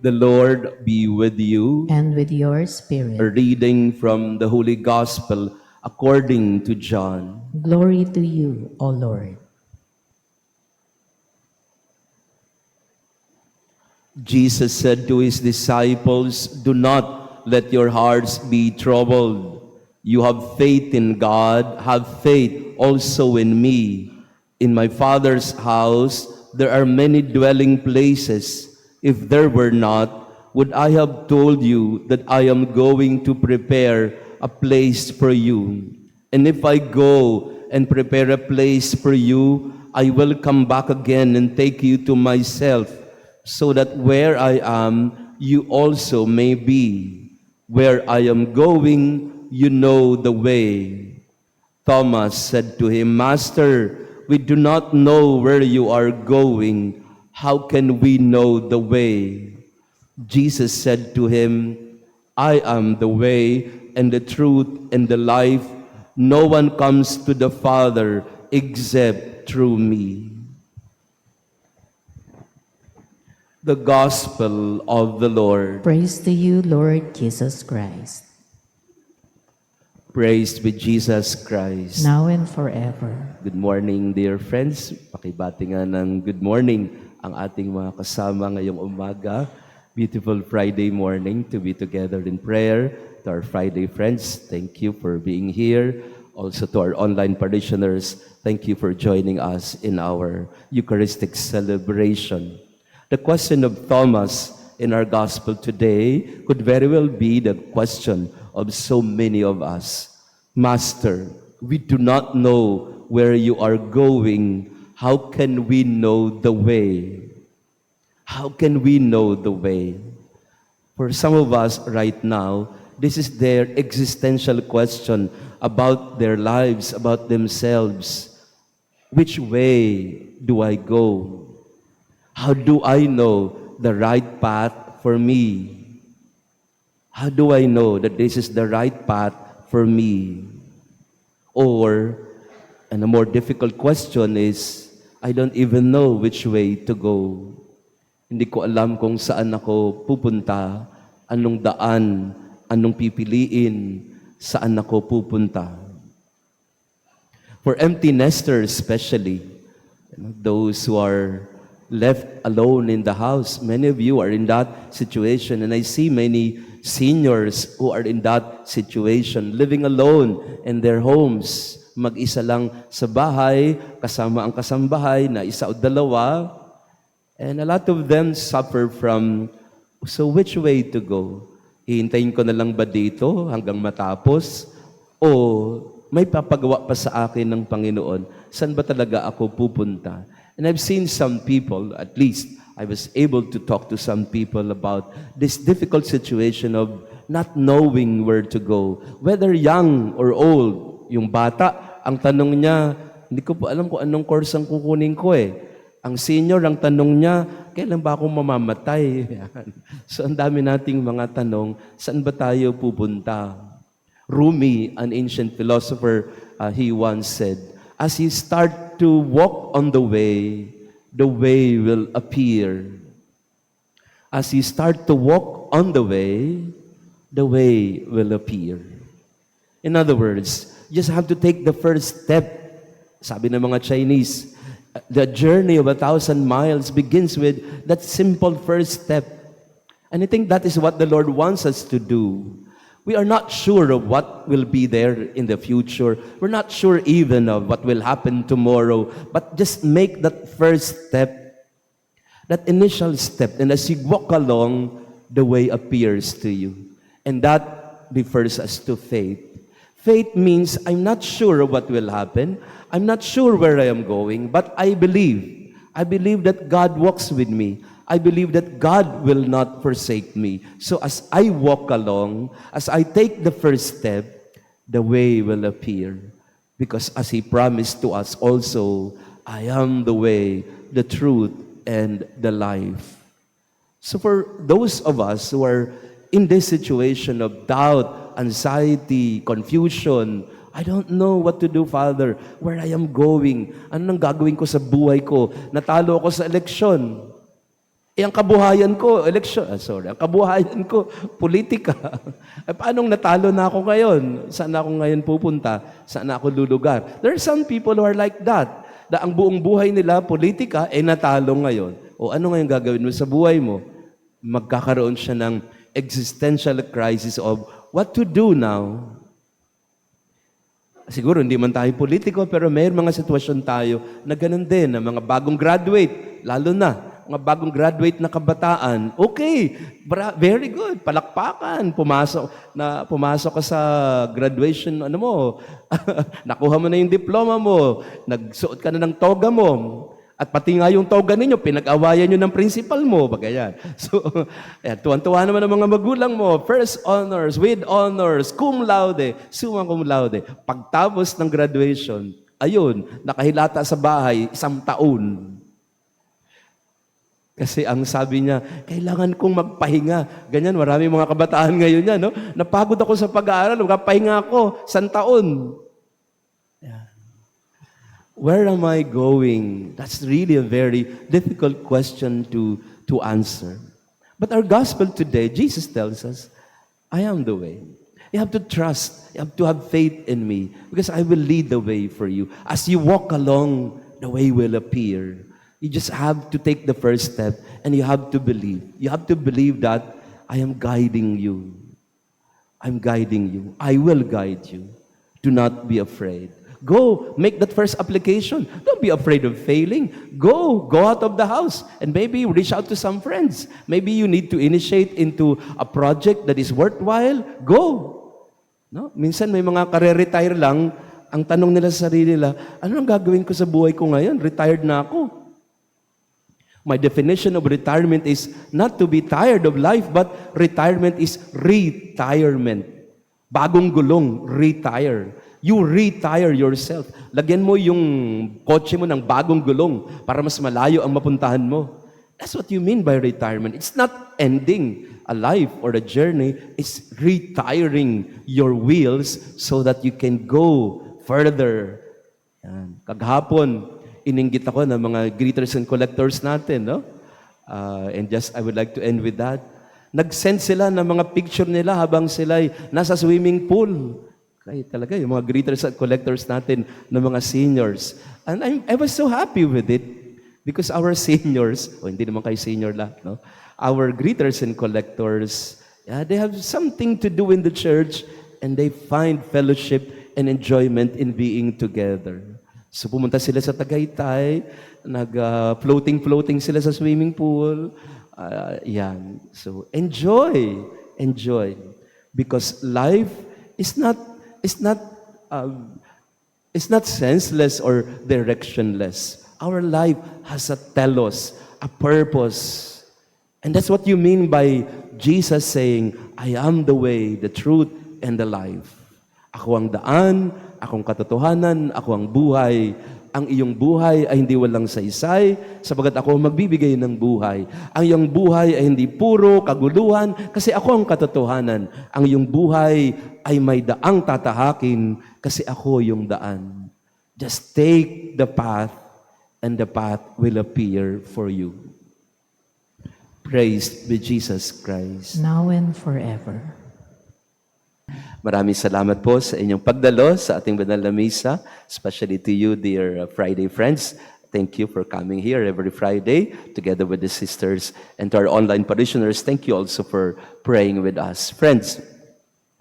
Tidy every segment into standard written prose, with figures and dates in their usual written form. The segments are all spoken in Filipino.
The Lord be with you. and with your A spirit. reading from the Holy Gospel according to John. Glory to you, O Lord. Jesus said to his disciples, "Do not let your hearts be troubled. You have faith in God, have faith also in me. In my Father's house there are many dwelling places. If there were not, would I have told you that I am going to prepare a place for you? And if I go and prepare a place for you, I will come back again and take you to myself, so that where I am, you also may be. Where I am going, you know the way." Thomas said to him, "Master, we do not know where you are going. How can we know the way?" Jesus said to him, "I am the way and the truth and the life. No one comes to the Father except through me." The Gospel of the Lord. Praise to you, Lord Jesus Christ, Praise be Jesus Christ. now and forever. Good morning, dear friends. Pakibati nga ng good morning ang ating mga kasama ngayong umaga. Beautiful Friday morning to be together in prayer. To our Friday friends, thank you for being here. Also to our online parishioners, thank you for joining us in our Eucharistic celebration. The question of Thomas in our gospel today could very well be the question of so many of us. "Master, we do not know where you are going. How can we know the way?" How can we know the way? For some of us right now, this is their existential question about their lives, about themselves. Which way do I go? How do I know the right path for me? How do I know that this is the right path for me? Or, and a more difficult question is, I don't even know which way to go. Hindi ko alam kung saan ako pupunta, anong daan, anong pipiliin, saan ako pupunta. For empty nesters especially, those who are left alone in the house, many of you are in that situation, and I see many seniors who are in that situation, living alone in their homes, mag-isa lang sa bahay, kasama ang kasambahay na isa o dalawa, and a lot of them suffer from, so which way to go? Hihintayin ko na lang ba dito hanggang matapos? O may papagawa pa sa akin ng Panginoon? Saan ba talaga ako pupunta? And I've seen some people, at least I was able to talk to some people about this difficult situation of not knowing where to go. Whether young or old, yung bata, ang tanong niya, hindi ko po alam kung anong course ang kukunin ko eh. Ang senior, ang tanong niya, kailan ba ako mamamatay? So ang dami nating mga tanong, saan ba tayo pupunta? Rumi, an ancient philosopher, he once said, as you start to walk on the way will appear. As you start to walk on the way will appear. In other words, you just have to take the first step. Sabi ng mga Chinese, the journey of 1,000 miles begins with that simple first step. And I think that is what the Lord wants us to do. We are not sure of what will be there in the future. We're not sure even of what will happen tomorrow. But just make that first step, that initial step. And as you walk along, the way appears to you. And that refers us to faith. Faith means I'm not sure of what will happen. I'm not sure where I am going, but I believe. I believe that God walks with me. I believe that God will not forsake me. So as I walk along, as I take the first step, the way will appear. Because as He promised to us also, I am the way, the truth, and the life. So for those of us who are in this situation of doubt, anxiety, confusion, I don't know what to do, Father, where I am going, anong gagawin ko sa buhay ko, natalo ako sa eleksyon. Ang kabuhayan ko, ang kabuhayan ko, politika. Paanong natalo na ako ngayon? Saan ako ngayon pupunta? Saan ako lulugar? There are some people who are like that. Na ang buong buhay nila, politika, natalo ngayon. O ano ngayon gagawin mo sa buhay mo? Magkakaroon siya ng existential crisis of what to do now. Siguro hindi man tayo politiko, pero may mga sitwasyon tayo na ganun din, na mga bagong graduate, lalo na, mga bagong graduate na kabataan, okay, very good, palakpakan, pumasok ka sa graduation, nakuha mo na yung diploma mo, nagsuot ka na ng toga mo, at pati nga yung toga ninyo, pinag-awayan nyo ng principal mo, bagayan. So, tuwan-tuwa naman ang mga magulang mo, first honors, with honors, cum laude, summa cum laude. Pagtapos ng graduation, ayun, nakahilata sa bahay, 1 taon. Kasi ang sabi niya, kailangan kong magpahinga. Ganyan, marami mga kabataan ngayon yan, no? Napagod ako sa pag-aaral, magpahinga ako, 1 taon. Yan. Where am I going? That's really a very difficult question to answer. But our gospel today, Jesus tells us, I am the way. You have to trust, you have to have faith in me, because I will lead the way for you. As you walk along, the way will appear. You just have to take the first step, and you have to believe. You have to believe that I am guiding you. I'm guiding you. I will guide you. Do not be afraid. Go, make that first application. Don't be afraid of failing. Go out of the house, and maybe reach out to some friends. Maybe you need to initiate into a project that is worthwhile. Go. No? Minsan may mga kare-retire lang, ang tanong nila sa sarili nila, ano ang gagawin ko sa buhay ko ngayon? Retired na ako. My definition of retirement is not to be tired of life, but retirement is retirement. Bagong gulong, retire. You retire yourself. Lagyan mo yung kotse mo ng bagong gulong para mas malayo ang mapuntahan mo. That's what you mean by retirement. It's not ending a life or a journey. It's retiring your wheels so that you can go further. Yan. Kaghapon, ininggit ako ng mga greeters and collectors natin, no? And just, I would like to end with that. Nag-send sila ng mga picture nila habang sila nasa swimming pool. Kaya talaga, yung mga greeters and collectors natin ng mga seniors. And I was so happy with it because our seniors, hindi naman kayo senior lahat, no? Our greeters and collectors, they have something to do in the church, and they find fellowship and enjoyment in being together. So pumunta sila sa Tagaytay, nag-floating sila sa swimming pool. Yan. So enjoy. Because life is not senseless or directionless. Our life has a telos, a purpose. And that's what you mean by Jesus saying, I am the way, the truth, and the life. Ako ang daan, akong katotohanan, ako ang buhay. Ang iyong buhay ay hindi walang saysay, sapagat ako ang magbibigay ng buhay. Ang iyong buhay ay hindi puro kaguluhan, kasi ako ang katotohanan. Ang iyong buhay ay may daang tatahakin, kasi ako yung daan. Just take the path, and the path will appear for you. Praised be Jesus Christ. Now and forever. Maraming salamat po sa inyong pagdalo sa ating banal na misa, especially to you, dear Friday friends. Thank you for coming here every Friday together with the sisters, and to our online parishioners, thank you also for praying with us. Friends,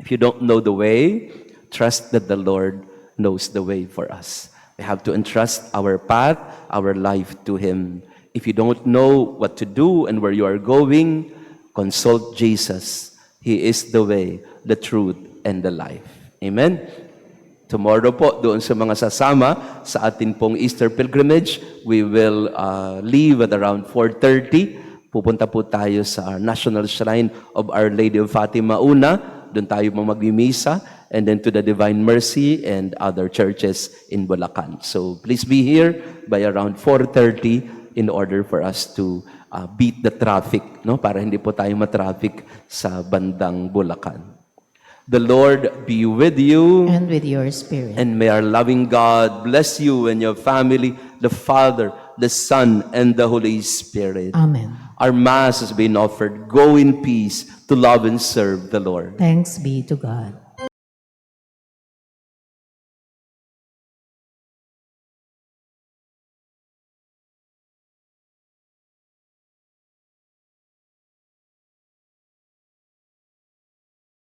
if you don't know the way, trust that the Lord knows the way for us. We have to entrust our path, our life to Him. If you don't know what to do and where you are going, consult Jesus. He is the way, the truth, and the life. Amen? Tomorrow po, doon sa mga sasama sa atin pong Easter pilgrimage, we will leave at around 4:30. Pupunta po tayo sa National Shrine of Our Lady of Fatima una. Doon tayo magmimisa. And then to the Divine Mercy and other churches in Bulacan. So please be here by around 4:30 in order for us to beat the traffic, no? Para hindi po tayo matraffic sa bandang Bulacan. The Lord be with you. And with your spirit. And may our loving God bless you and your family, the Father, the Son, and the Holy Spirit. Amen. Our Mass has been offered. Go in peace to love and serve the Lord. Thanks be to God.